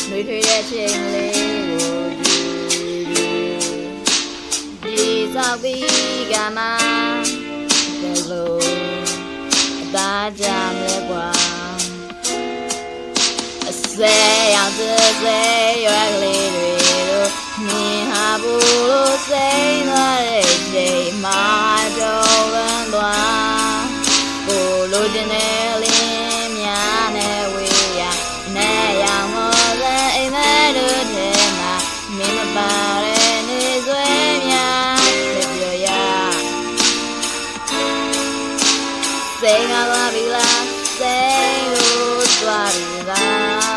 နှွေထွေးတဲ့ချိန်လေးကိုဒီသောက်ပြီးကမှဘယ်လိုအသားကြမလဲကွာအစဲရောက်သစေရွက်ကလေးတွေတို့မြင်ဟာဘူးလို့စိတ်သွားတဲ့ချိန်မှာတော့ဝမ်းသွားကိုလိုချင်တဲ့လင်းများနဲ့ဝေးရနဲ့ရောင်မော်တဲ့အိမ်မဲတို့ထဲမှာမင်းမပါတဲ့နေဆွဲများဆက်ပြောရစိတ်ငါသွားပြီလားစိတ်လို့သွားပြီလား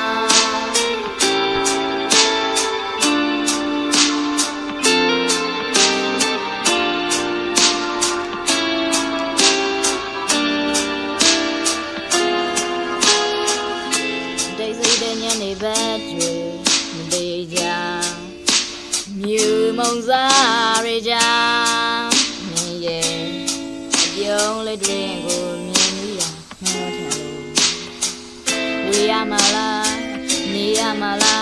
ညနေဘက်တွေမသေးကြမြူမုံစားရကြမြင်ရဲ့အပြုံးလေးတွေကိုမြင်ပြီးတာမှန်းထင်လို့ဝေးရမလားနေရမလား